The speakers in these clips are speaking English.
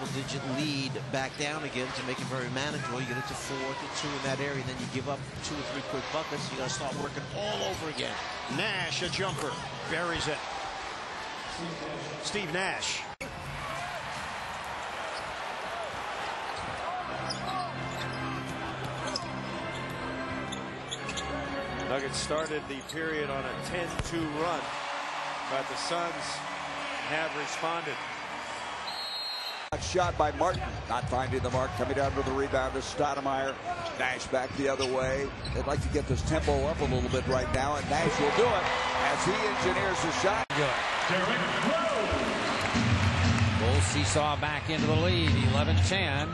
double-digit lead back down again to make it very manageable. You get it to 4 to 2 in that area, and then you give up 2 or 3 quick buckets. You got to start working all over again. Nash, a jumper, buries it. Steve Nash. Nuggets started the period on a 10-2 run, but the Suns have responded. Shot by Martin, not finding the mark, coming down with the rebound to Stoudemire. Nash back the other way. They'd like to get this tempo up a little bit right now, and Nash will do it as he engineers the shot. Bulls seesaw back into the lead, 11-10.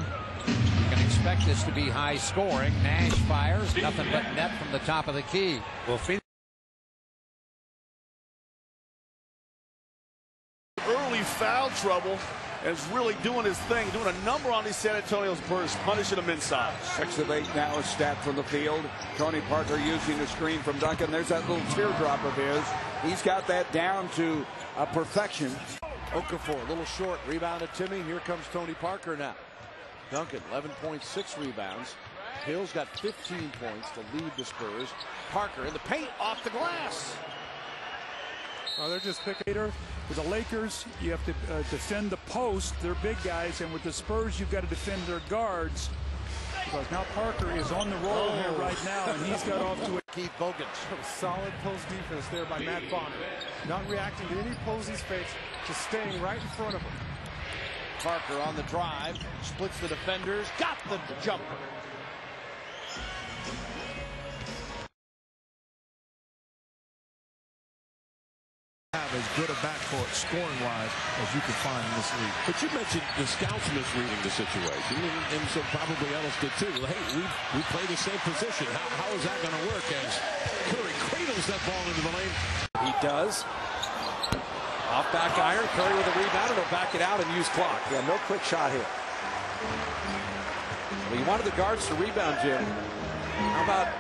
You can expect this to be high scoring. Nash fires, nothing but net from the top of the key. Well, early foul trouble and is really doing his thing, doing a number on these San Antonio Spurs, punishing them inside. 6 of 8 now, a stat from the field. Tony Parker using the screen from Duncan. There's that little teardrop of his. He's got that down to perfection. Okafor, a little short, rebounded Timmy. Here comes Tony Parker now. Duncan, 11.6 rebounds. Hill's got 15 points to lead the Spurs. Parker in the paint, off the glass. They're just picking with the Lakers. You have to defend the post. They're big guys, and with the Spurs, you've got to defend their guards. Because now Parker is on the roll here right now, and he's got off to a Keith Bogans. Solid post defense there by Matt Bonner. Not reacting to any Posey's fakes, just staying right in front of him. Parker on the drive, splits the defenders, got the jumper. Have as good a backcourt scoring-wise as you can find in this league. But you mentioned the scouts misreading the situation, and so probably others did too. Hey, we play the same position. How is that going to work as Curry cradles that ball into the lane? He does. Off back iron, Curry with a rebound, and he'll back it out and use clock. Yeah, no quick shot here. Well, you wanted the guards to rebound, Jim. How about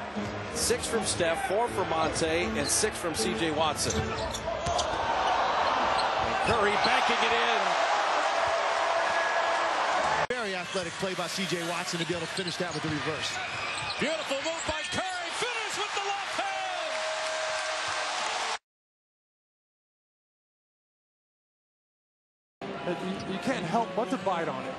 6 from Steph, 4 from Monte, and 6 from C.J. Watson? Curry banking it in. Very athletic play by C.J. Watson to be able to finish that with the reverse. Beautiful move by Curry. Finish with the left hand. You can't help but to bite on it.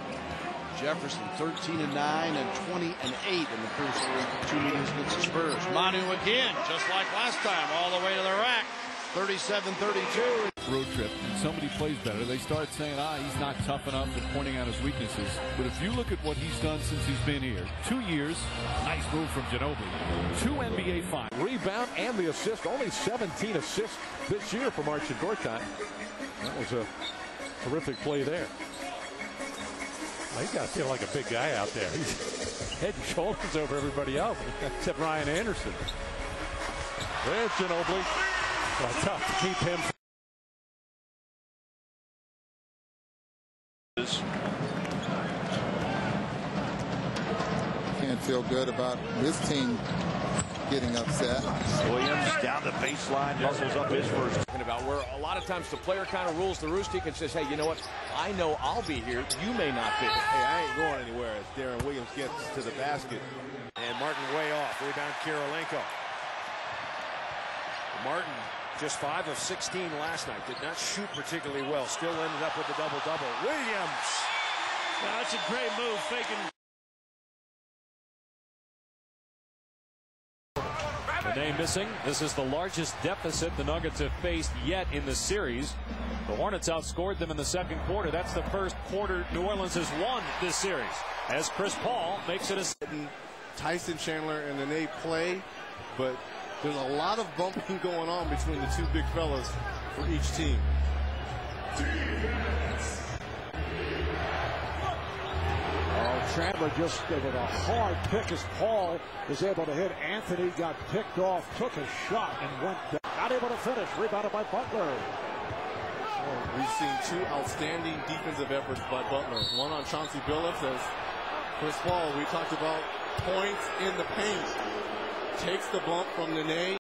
Jefferson 13-9 and 20-8 in the first 2 meetings against the Spurs. Manu again, just like last time, all the way to the rack. 37-32. Road trip, and somebody plays better, they start saying, he's not tough enough, and pointing out his weaknesses. But if you look at what he's done since he's been here, 2 years, nice move from Ginobili, 2 NBA finals. Rebound and the assist, only 17 assists this year for Marcin Gortat. That was a terrific play there. He's got to feel like a big guy out there. He's head and shoulders over everybody else, except Ryan Anderson. There's Ginobili. Well, tough to keep him. Can't feel good about this team getting upset. Williams down the baseline, muscles up his first. About where a lot of times the player kind of rules the rooster and says, hey, you know what? I know I'll be here. You may not be. Hey, I ain't going anywhere as Darren Williams gets to the basket. And Martin way off. Rebound Kirilenko. Martin just 5 of 16 last night. Did not shoot particularly well. Still ended up with the double-double. Williams. Now, that's a great move. Faking. The name missing. This is the largest deficit the Nuggets have faced yet in the series. The Hornets outscored them in the second quarter. That's the first quarter New Orleans has won this series, as Chris Paul makes it a... Tyson Chandler and Nene play, but there's a lot of bumping going on between the 2 big fellas for each team. Chandler just gave it a hard pick as Paul was able to hit. Anthony got picked off, took a shot, and went down. Not able to finish. Rebounded by Butler. We've seen 2 outstanding defensive efforts by Butler. One on Chauncey Billups as Chris Paul. We talked about points in the paint. Takes the bump from Nene.